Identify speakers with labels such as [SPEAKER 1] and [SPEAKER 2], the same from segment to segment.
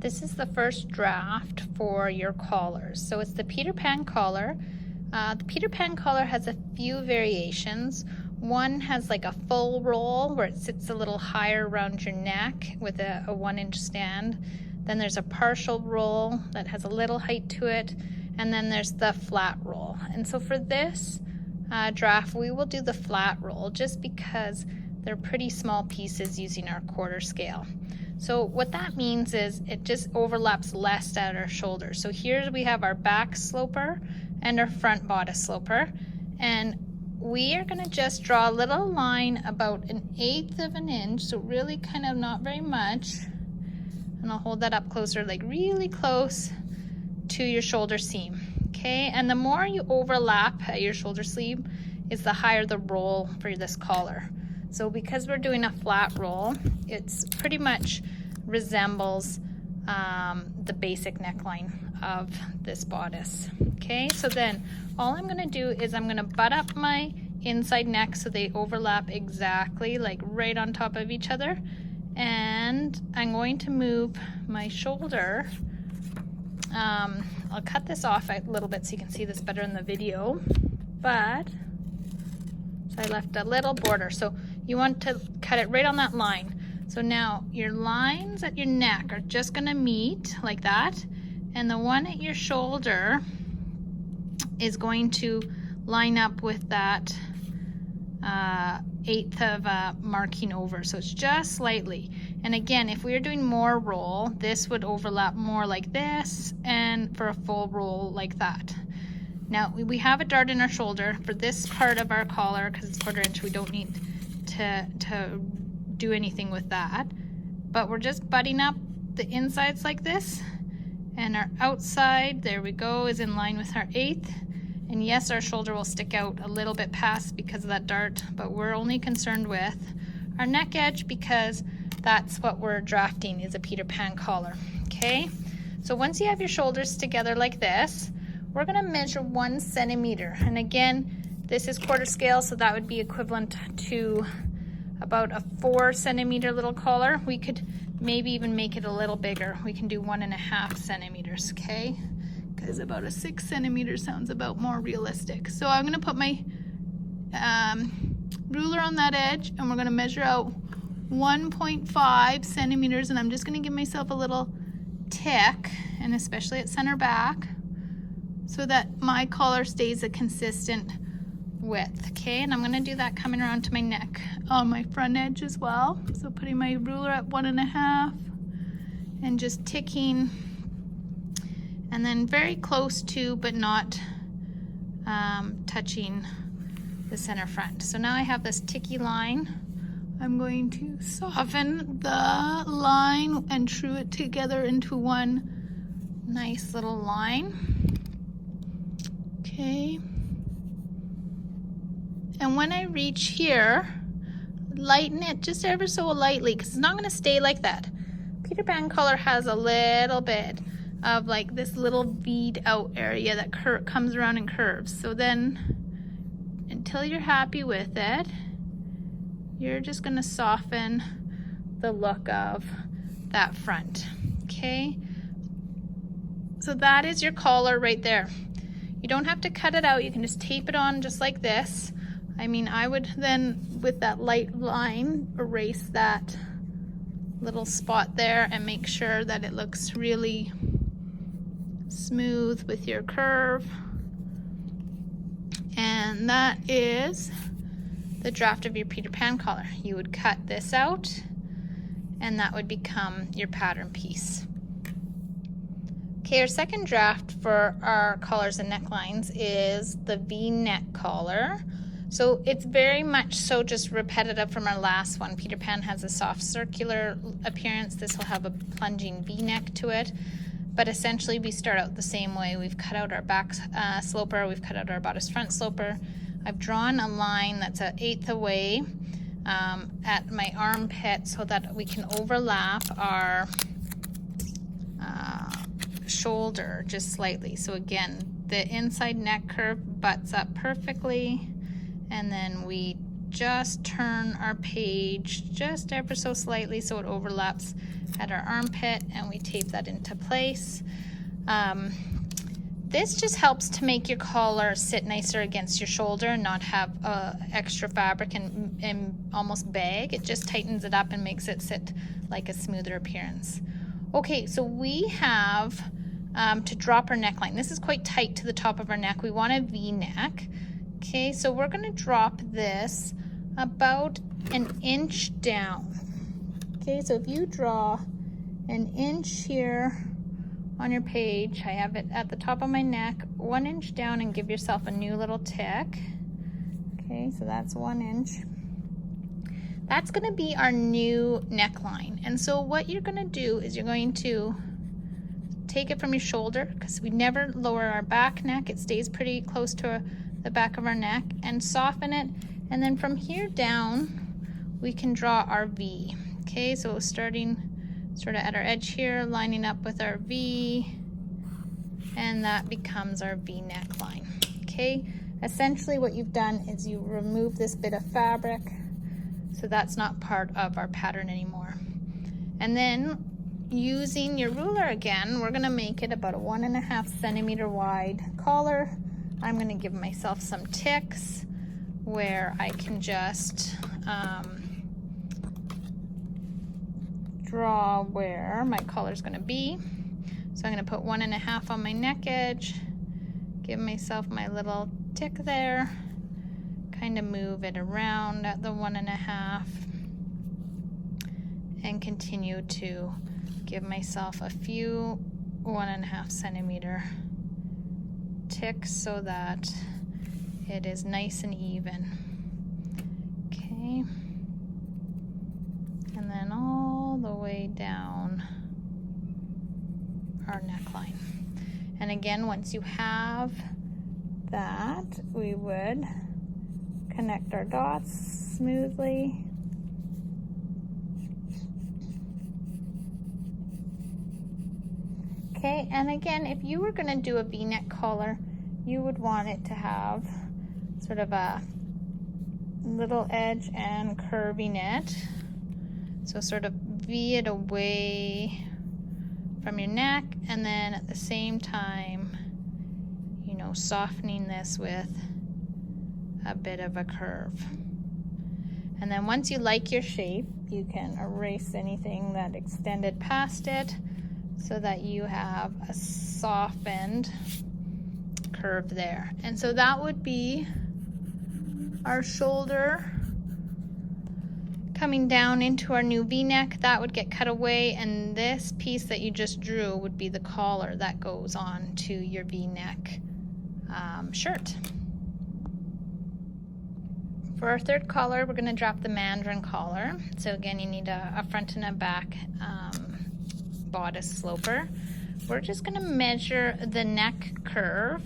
[SPEAKER 1] This is the first draft for your collars. So it's the Peter Pan collar. The Peter Pan collar has a few variations. One has like a full roll where it sits a little higher around your neck with a 1-inch stand. Then there's a partial roll that has a little height to it. And then there's the flat roll. And so for this draft, we will do the flat roll just because they're pretty small pieces using our quarter scale. So what that means is it just overlaps less at our shoulder. So here we have our back sloper and our front bodice sloper. And we are gonna just draw a little line about 1/8 of an inch, so really kind of not very much. And I'll hold that up closer, like really close to your shoulder seam, okay? And the more you overlap at your shoulder sleeve is the higher the roll for this collar. So because we're doing a flat roll, it's pretty much resembles the basic neckline of this bodice. Okay, so then all I'm gonna do is I'm gonna butt up my inside neck so they overlap exactly, like right on top of each other. And I'm going to move my shoulder. I'll cut this off a little bit so you can see this better in the video, but so I left a little border. So you want to cut it right on that line. So now your lines at your neck are just gonna meet like that, and the one at your shoulder is going to line up with that 1/8 of marking over. So it's just slightly. And again, if we were doing more roll, this would overlap more like this, and for a full roll like that. Now we have a dart in our shoulder for this part of our collar because it's 1/4 inch. We don't need to do anything with that, but we're just butting up the insides like this, and our outside, there we go, is in line with our 1/8. And yes, our shoulder will stick out a little bit past because of that dart, but we're only concerned with our neck edge because that's what we're drafting, is a Peter Pan collar. Okay, so once you have your shoulders together like this, we're gonna measure 1 centimeter. And again, this is quarter scale, so that would be equivalent to about a 4 centimeter little collar. We could maybe even make it a little bigger. We can do 1.5 centimeters, okay? Because about a 6 centimeter sounds about more realistic. So I'm gonna put my ruler on that edge, and we're gonna measure out 1.5 centimeters, and I'm just gonna give myself a little tick, and especially at center back, so that my collar stays a consistent width, okay? And I'm gonna do that coming around to my neck on my front edge as well. So putting my ruler at 1.5 and just ticking, and then very close to, but not touching the center front. So now I have this ticky line. I'm going to soften the line and true it together into one nice little line. Okay. And when I reach here, lighten it just ever so lightly, because it's not going to stay like that. Peter Pan collar has a little bit of like this little V'd out area that comes around and curves. So then, until you're happy with it, you're just going to soften the look of that front. Okay? So that is your collar right there. You don't have to cut it out. You can just tape it on just like this. I mean, I would then, with that light line, erase that little spot there and make sure that it looks really smooth with your curve. And that is the draft of your Peter Pan collar. You would cut this out, and that would become your pattern piece. Okay, our second draft for our collars and necklines is the V-neck collar. So it's very much so just repetitive from our last one. Peter Pan has a soft circular appearance. This will have a plunging V-neck to it. But essentially we start out the same way. We've cut out our back sloper, we've cut out our bodice front sloper. I've drawn a line that's 1/8 away at my armpit so that we can overlap our shoulder just slightly. So again, the inside neck curve butts up perfectly, and then we just turn our page just ever so slightly so it overlaps at our armpit, and we tape that into place. This just helps to make your collar sit nicer against your shoulder and not have extra fabric and almost bag. It just tightens it up and makes it sit like a smoother appearance. Okay, so we have to drop our neckline. This is quite tight to the top of our neck. We want a V-neck. Okay, so we're going to drop this about an inch down. Okay, so if you draw an inch here on your page, I have it at the top of my neck, 1 inch down, and give yourself a new little tick. Okay, so that's 1 inch. That's going to be our new neckline. And so what you're going to do is you're going to take it from your shoulder, because we never lower our back neck. It stays pretty close to the back of our neck, and soften it. And then from here down, we can draw our V. Okay, so starting sort of at our edge here, lining up with our V, and that becomes our V neckline. Okay, essentially what you've done is you remove this bit of fabric, so that's not part of our pattern anymore. And then using your ruler again, we're gonna make it about a 1.5 centimeter wide collar. I'm gonna give myself some ticks where I can just draw where my collar is going to be. So I'm going to put 1.5 on my neck edge, give myself my little tick there, kind of move it around at the 1.5, and continue to give myself a few 1.5 centimeter ticks so that it is nice and even. Okay, and then all the way down our neckline. And again, once you have that, we would connect our dots smoothly. Okay, and again, if you were going to do a V-neck collar, you would want it to have sort of a little edge and curving it. So sort of V it away from your neck, and then at the same time, you know, softening this with a bit of a curve. And then once you like your shape, you can erase anything that extended past it so that you have a softened curve there. And so that would be our shoulder coming down into our new V-neck. That would get cut away, and this piece that you just drew would be the collar that goes on to your V-neck shirt. For our third collar, we're going to drop the Mandarin collar. So again, you need a front and a back bodice sloper. We're just going to measure the neck curve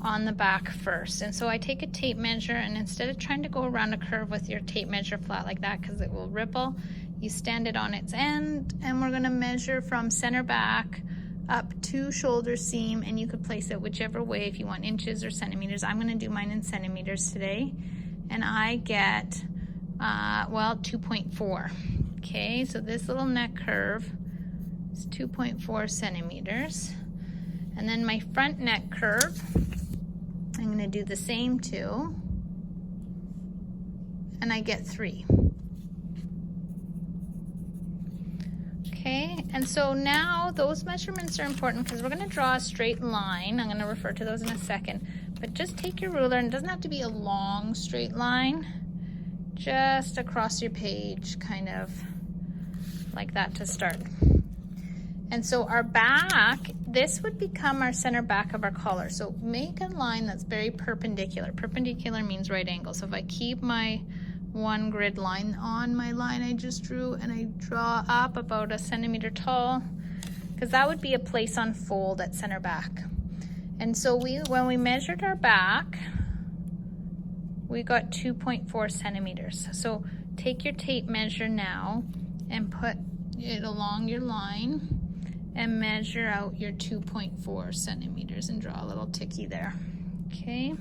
[SPEAKER 1] on the back first. And so I take a tape measure, and instead of trying to go around a curve with your tape measure flat like that because it will ripple, you stand it on its end, and we're going to measure from center back up to shoulder seam, and you could place it whichever way if you want inches or centimeters. I'm going to do mine in centimeters today, and I get well, 2.4. Okay, so this little neck curve is 2.4 centimeters. And then my front neck curve, I'm going to do the same too, and I get 3. Okay, and so now those measurements are important because we're going to draw a straight line. I'm going to refer to those in a second, but just take your ruler, and it doesn't have to be a long straight line, just across your page, kind of like that to start. And so our back, this would become our center back of our collar. So make a line that's very perpendicular. Perpendicular means right angle. So if I keep my one grid line on my line I just drew, and I draw up about 1 centimeter tall, because that would be a place on fold at center back. And so when we measured our back, we got 2.4 centimeters. So take your tape measure now and put it along your line and measure out your 2.4 centimeters and draw a little ticky there. Okay,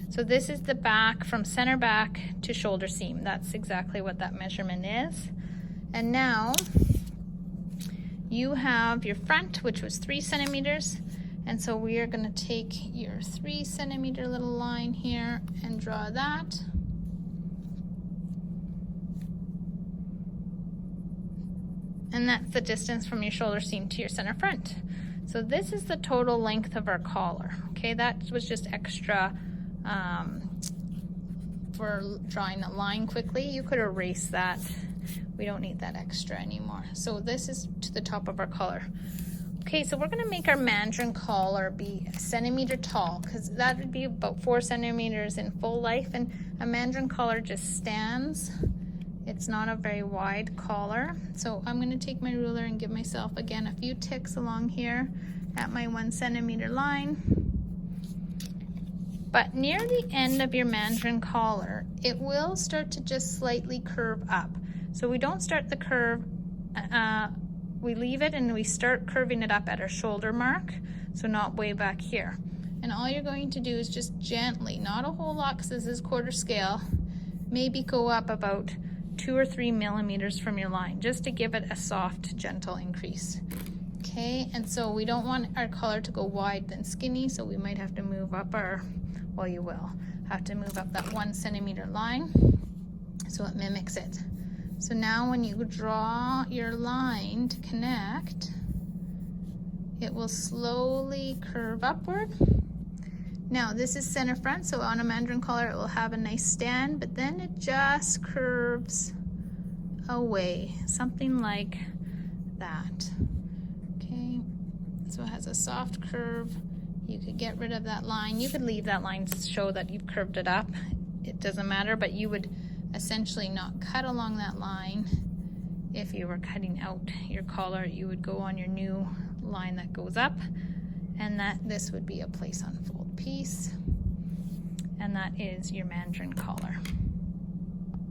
[SPEAKER 1] So this is the back, from center back to shoulder seam. That's exactly what that measurement is. And now you have your front, which was 3 centimeters. And so we are going to take your 3 centimeter little line here and draw that. And that's the distance from your shoulder seam to your center front. So this is the total length of our collar. Okay, that was just extra for drawing a line quickly. You could erase that. We don't need that extra anymore. So this is to the top of our collar. Okay, so we're gonna make our Mandarin collar be a centimeter tall, because that would be about 4 centimeters in full life, and a Mandarin collar just stands. It's not a very wide collar. So I'm gonna take my ruler and give myself, again, a few ticks along here at my 1 centimeter line. But near the end of your Mandarin collar, it will start to just slightly curve up. So we don't start the curve, we leave it and we start curving it up at our shoulder mark, so not way back here. And all you're going to do is just gently, not a whole lot because this is quarter scale, maybe go up about 2 or 3 millimeters from your line, just to give it a soft, gentle increase. Okay, and so we don't want our collar to go wide then skinny, so we might have to move up our, well, you will have to move up that 1 centimeter line so it mimics it. So now when you draw your line to connect, it will slowly curve upward. Now this is center front, so on a Mandarin collar it will have a nice stand, but then it just curves away, something like that. Okay, so it has a soft curve. You could get rid of that line. You could leave that line to show that you've curved it up. It doesn't matter, but you would essentially not cut along that line. If you were cutting out your collar, you would go on your new line that goes up, and this would be a place on fold piece, and that is your Mandarin collar.